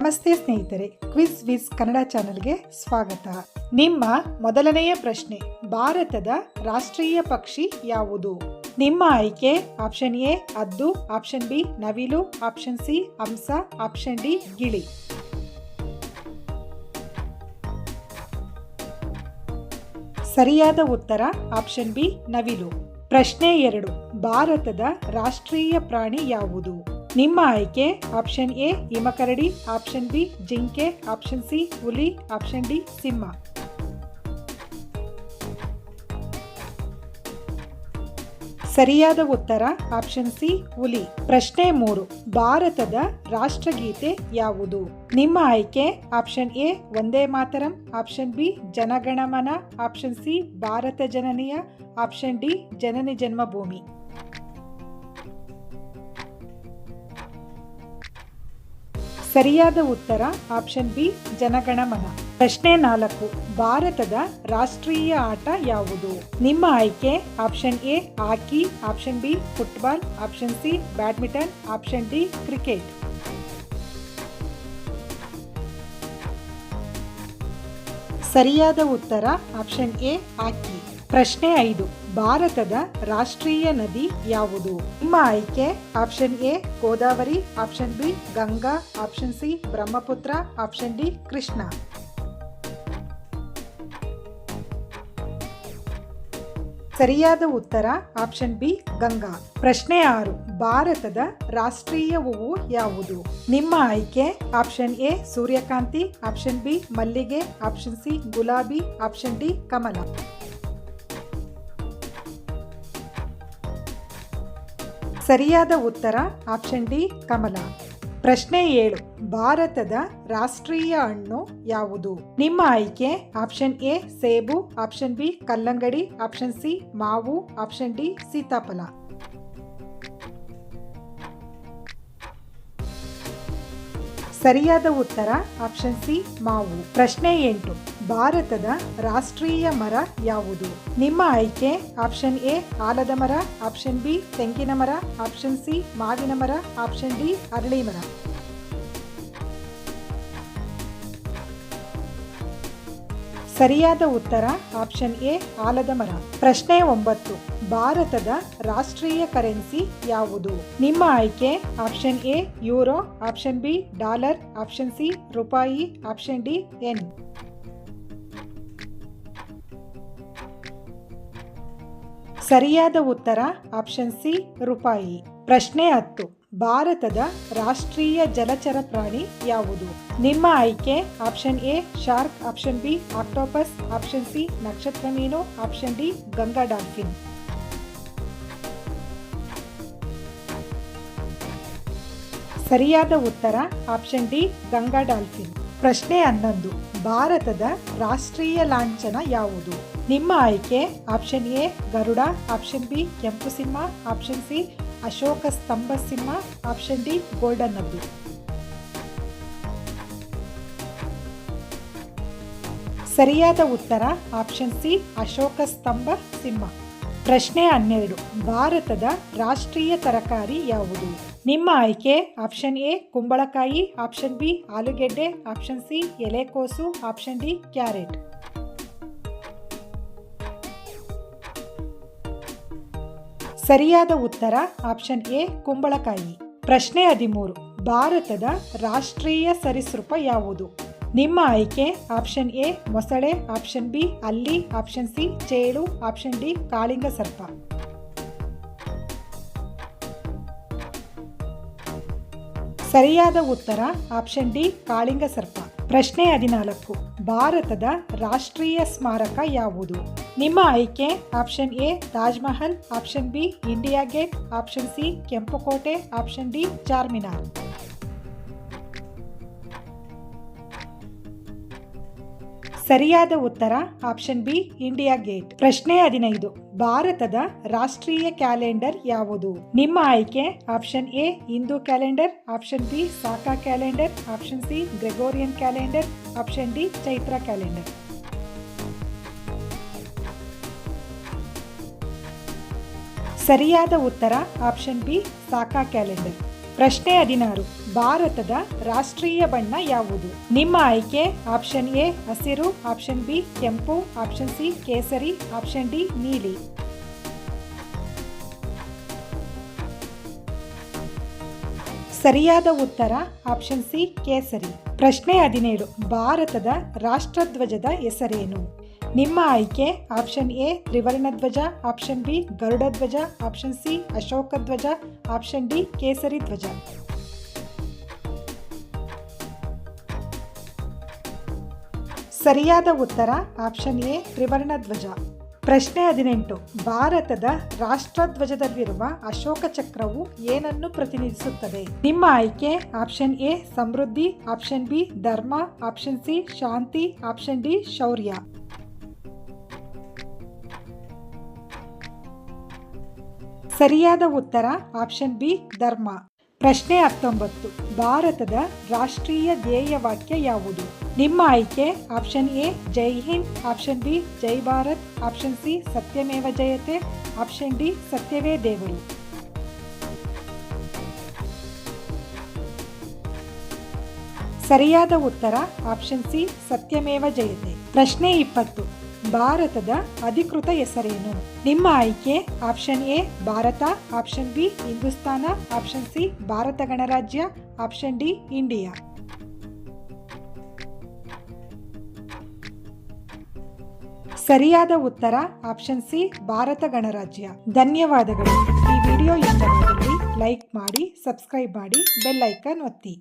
ನಮಸ್ತೆ ಸ್ನೇಹಿತರೆ, ಕ್ವಿಜ್ ವಿಸ್ ಕನ್ನಡ ಚಾನೆಲ್ಗೆ ಸ್ವಾಗತ. ನಿಮ್ಮ ಮೊದಲನೆಯ ಪ್ರಶ್ನೆ, ಭಾರತದ ರಾಷ್ಟ್ರೀಯ ಪಕ್ಷಿ ಯಾವುದು? ನಿಮ್ಮ ಆಯ್ಕೆ ಆಪ್ಷನ್ ಎ ಹದ್ದು, ಆಪ್ಷನ್ ಬಿ ನವಿಲು, ಆಪ್ಷನ್ ಸಿ ಹಂಸ, ಆಪ್ಷನ್ ಡಿ ಗಿಳಿ. ಸರಿಯಾದ ಉತ್ತರ ಆಪ್ಷನ್ ಬಿ ನವಿಲು. ಪ್ರಶ್ನೆ 2, ಭಾರತದ ರಾಷ್ಟ್ರೀಯ ಪ್ರಾಣಿ ಯಾವುದು? ನಿಮ್ಮ ಆಯ್ಕೆ ಆಪ್ಷನ್ ಎ ಹಿಮಕರಡಿ, ಆಪ್ಷನ್ ಬಿ ಜಿಂಕೆ, ಆಪ್ಷನ್ ಸಿ ಹುಲಿ, ಆಪ್ಷನ್ ಡಿ ಸಿಂಹ. ಸರಿಯಾದ ಉತ್ತರ ಆಪ್ಷನ್ ಸಿ ಹುಲಿ. ಪ್ರಶ್ನೆ 3, ಭಾರತದ ರಾಷ್ಟ್ರಗೀತೆ ಯಾವುದು? ನಿಮ್ಮ ಆಯ್ಕೆ option A Vande Mataram, option B Jana Gana Mana, option C ಭಾರತ ಜನನಿಯ, ಆಪ್ಷನ್ ಡಿ ಜನನಿ ಜನ್ಮಭೂಮಿ. ಸರಿಯಾದ ಉತ್ತರ ಆಪ್ಷನ್ ಬಿ ಜನಗಣಮನ. ಪ್ರಶ್ನೆ 4, ಭಾರತದ ರಾಷ್ಟ್ರೀಯ ಆಟ ಯಾವುದು? ನಿಮ್ಮ ಆಯ್ಕೆ option A hockey, option B football, option C badminton, option D cricket. ಸರಿಯಾದ ಉತ್ತರ ಆಪ್ಷನ್ ಎ ಹಾಕಿ. ಪ್ರಶ್ನೆ 5, ಭಾರತದ ರಾಷ್ಟ್ರೀಯ ನದಿ ಯಾವುದು? ನಿಮ್ಮ ಆಯ್ಕೆ option A Godavari, option B Ganga, option C Brahmaputra, option D Krishna. ಸರಿಯಾದ ಉತ್ತರ ಆಪ್ಷನ್ ಬಿ ಗಂಗಾ. ಪ್ರಶ್ನೆ 6, ಭಾರತದ ರಾಷ್ಟ್ರೀಯ ಹೂವು ಯಾವುದು? ನಿಮ್ಮ ಆಯ್ಕೆ ಆಪ್ಷನ್ ಎ ಸೂರ್ಯಕಾಂತಿ, ಆಪ್ಷನ್ ಬಿ ಮಲ್ಲಿಗೆ, ಆಪ್ಷನ್ ಸಿ ಗುಲಾಬಿ, ಆಪ್ಷನ್ ಡಿ ಕಮಲ. ಸರಿಯಾದ ಉತ್ತರ ಆಪ್ಷನ್ ಡಿ ಕಮಲ. ಪ್ರಶ್ನೆ 7, ಭಾರತದ ರಾಷ್ಟ್ರೀಯ ಹಣ್ಣು ಯಾವುದು? ನಿಮ್ಮ ಆಯ್ಕೆ ಆಪ್ಷನ್ ಎ ಸೇಬು, ಆಪ್ಷನ್ ಬಿ ಕಲ್ಲಂಗಡಿ, ಆಪ್ಷನ್ ಸಿ ಮಾವು, ಆಪ್ಷನ್ ಡಿ ಸೀತಾಫಲ. ಸರಿಯಾದ ಉತ್ತರ ಆಪ್ಷನ್ ಸಿ ಮಾವು. ಪ್ರಶ್ನೆ 8, ಭಾರತದ ರಾಷ್ಟ್ರೀಯ ಮರ ಯಾವುದು? ನಿಮ್ಮ ಆಯ್ಕೆ ಆಪ್ಷನ್ ಎ ಆಲದ ಮರ, ಆಪ್ಷನ್ ಬಿ ತೆಂಗಿನ ಮರ, ಆಪ್ಷನ್ ಸಿ ಮಾವಿನ ಮರ, ಆಪ್ಷನ್ ಡಿ ಅರಳಿ ಮರ. ಸರಿಯಾದ ಉತ್ತರ ಆಪ್ಷನ್ ಎ ಆಲದ ಮರ. ಪ್ರಶ್ನೆ 9, ಭಾರತದ ರಾಷ್ಟ್ರೀಯ ಕರೆನ್ಸಿ ಯಾವುದು? ನಿಮ್ಮ ಆಯ್ಕೆ option A euro, option B dollar, option C ರೂಪಾಯಿ, ಆಪ್ಷನ್ ಡಿ ಯೆನ್. ಸರಿಯಾದ ಉತ್ತರ ಆಪ್ಷನ್ ಸಿ ರೂಪಾಯಿ. ಪ್ರಶ್ನೆ 10, ಭಾರತದ ರಾಷ್ಟ್ರೀಯ ಜಲಚರ ಪ್ರಾಣಿ ಯಾವುದು? ನಿಮ್ಮ ಆಯ್ಕೆ option A shark, option B octopus, option C ನಕ್ಷತ್ರ ಮೀನು, ಆಪ್ಷನ್ ಡಿ ಗಂಗಾ ಡಾಲ್ಫಿನ್. ಸರಿಯಾದ ಉತ್ತರ ಆಪ್ಷನ್ ಡಿ ಗಂಗಾ ಡಾಲ್ಫಿನ್. ಪ್ರಶ್ನೆ 11, ಭಾರತದ ರಾಷ್ಟ್ರೀಯ ಲಾಂಛನ ಯಾವುದು? ನಿಮ್ಮ ಆಯ್ಕೆ option A Garuda, option B ಕೆಂಪು ಸಿಂಹ, ಆಪ್ಷನ್ ಸಿ ಅಶೋಕ ಸ್ತಂಭ ಸಿಂಹ, ಆಪ್ಷನ್ ಡಿ ಗೋಲ್ಡನ್ ಹದ್ದು. ಸರಿಯಾದ ಉತ್ತರ ಆಪ್ಷನ್ ಸಿ ಅಶೋಕ ಸ್ತಂಭ ಸಿಂಹ. ಪ್ರಶ್ನೆ 12, ಭಾರತದ ರಾಷ್ಟ್ರೀಯ ತರಕಾರಿ ಯಾವುದು? ನಿಮ್ಮ ಆಯ್ಕೆ ಆಪ್ಷನ್ ಎ ಕುಂಬಳಕಾಯಿ, ಆಪ್ಷನ್ ಬಿ ಆಲೂಗೆಡ್ಡೆ, ಆಪ್ಷನ್ ಸಿ ಎಲೆಕೋಸು, ಆಪ್ಷನ್ ಡಿ ಕ್ಯಾರೆಟ್. ಸರಿಯಾದ ಉತ್ತರ ಆಪ್ಷನ್ ಎ ಕುಂಬಳಕಾಯಿ. ಪ್ರಶ್ನೆ 13, ಭಾರತದ ರಾಷ್ಟ್ರೀಯ ಸರೀಸೃಪ ಯಾವುದು? ನಿಮ್ಮ ಆಯ್ಕೆ ಆಪ್ಷನ್ ಎ ಮೊಸಳೆ, ಆಪ್ಷನ್ ಬಿ ಹಲ್ಲಿ, ಆಪ್ಷನ್ ಸಿ ಚೇಳು, ಆಪ್ಷನ್ ಡಿ ಕಾಳಿಂಗ ಸರ್ಪ. ಸರಿಯಾದ ಉತ್ತರ ಆಪ್ಷನ್ ಡಿ ಕಾಳಿಂಗ ಸರ್ಪ. ಪ್ರಶ್ನೆ 14, ಭಾರತದ ರಾಷ್ಟ್ರೀಯ ಸ್ಮಾರಕ ಯಾವುದು? ನಿಮ್ಮ ಆಯ್ಕೆ option A Taj Mahal, option B India Gate, option C ಕೆಂಪುಕೋಟೆ, ಆಪ್ಷನ್ ಡಿ ಚಾರ್ಮಿನಾರ್. ಸರಿಯಾದ ಉತ್ತರ ಆಪ್ಷನ್ ಬಿ ಇಂಡಿಯಾ ಗೇಟ್. ಪ್ರಶ್ನೆ 15, ಭಾರತದ ರಾಷ್ಟ್ರೀಯ ಕ್ಯಾಲೆಂಡರ್ ಯಾವುದು? ನಿಮ್ಮ ಆಯ್ಕೆ option A Hindu calendar, option B Saka calendar, option C Gregorian calendar, option D Chaitra calendar. ಸರಿಯಾದ ಉತ್ತರ ಆಪ್ಷನ್ ಬಿ ಸಾಕಾ ಕ್ಯಾಲೆಂಡರ್. ಪ್ರಶ್ನೆ 16, ಭಾರತದ ರಾಷ್ಟ್ರೀಯ ಬಣ್ಣ ಯಾವುದು? ನಿಮ್ಮ ಆಯ್ಕೆ ಆಪ್ಷನ್ ಎ ಹಸಿರು, ಆಪ್ಷನ್ ಬಿ ಕೆಂಪು, ಆಪ್ಷನ್ ಸಿ ಕೇಸರಿ, ಆಪ್ಷನ್ ಡಿ ನೀಲಿ. ಸರಿಯಾದ ಉತ್ತರ ಆಪ್ಷನ್ ಸಿ ಕೇಸರಿ. ಪ್ರಶ್ನೆ 17. ಭಾರತದ ರಾಷ್ಟ್ರಧ್ವಜದ ಹೆಸರೇನು? ನಿಮ್ಮ ಆಯ್ಕೆ ಆಪ್ಷನ್ ಎ ತ್ರಿವರ್ಣ ಧ್ವಜ, ಆಪ್ಷನ್ ಬಿ ಗರುಡ ಧ್ವಜ, ಆಪ್ಷನ್ ಸಿ ಅಶೋಕ ಧ್ವಜ, ಆಪ್ಷನ್ ಡಿ ಕೇಸರಿ ಧ್ವಜ. ಸರಿಯಾದ ಉತ್ತರ ಆಪ್ಷನ್ ಎ ತ್ರಿವರ್ಣ ಧ್ವಜ. ಪ್ರಶ್ನೆ 18. ಭಾರತದ ರಾಷ್ಟ್ರಧ್ವಜದಲ್ಲಿರುವ ಅಶೋಕ ಚಕ್ರವು ಏನನ್ನು ಪ್ರತಿನಿಧಿಸುತ್ತದೆ? ನಿಮ್ಮ ಆಯ್ಕೆ option A Samriddhi, option B ಧರ್ಮ, ಆಪ್ಷನ್ ಸಿ ಶಾಂತಿ, ಆಪ್ಷನ್ ಡಿ ಶೌರ್ಯ. ಸರಿಯಾದ ಉತ್ತರ ಆಪ್ಷನ್ ಬಿ ಧರ್ಮ. ಪ್ರಶ್ನೆ 19. ಭಾರತದ ರಾಷ್ಟ್ರೀಯ ಧ್ಯೇಯವಾಕ್ಯ ಯಾವುದು? ನಿಮ್ಮ ಆಯ್ಕೆ option A Jai Hind, option B Jai Bharat, option C Satyameva Jayate, option D ಸತ್ಯವೇ ದೇವರು. ಸರಿಯಾದ ಉತ್ತರ ಆಪ್ಷನ್ ಸಿ ಸತ್ಯಮೇವ ಜಯತೆ. ಪ್ರಶ್ನೆ 20. ಭಾರತದ ಅಧಿಕೃತ ಹೆಸರೇನು? ನಿಮ್ಮ ಆಯ್ಕೆ option A Bharat, option B Hindustan, option C Bharat ಗಣರಾಜ್ಯ, ಆಪ್ಷನ್ ಡಿ ಇಂಡಿಯಾ. ಸರಿಯಾದ ಉತ್ತರ ಆಪ್ಷನ್ ಸಿ ಭಾರತ ಗಣರಾಜ್ಯ. ಧನ್ಯವಾದಗಳು. ಈ ವಿಡಿಯೋ ಇಷ್ಟವಾದಲ್ಲಿ ಲೈಕ್ ಮಾಡಿ, ಸಬ್ಸ್ಕ್ರೈಬ್ ಮಾಡಿ, ಬೆಲ್ ಐಕಾನ್ ಒತ್ತಿ.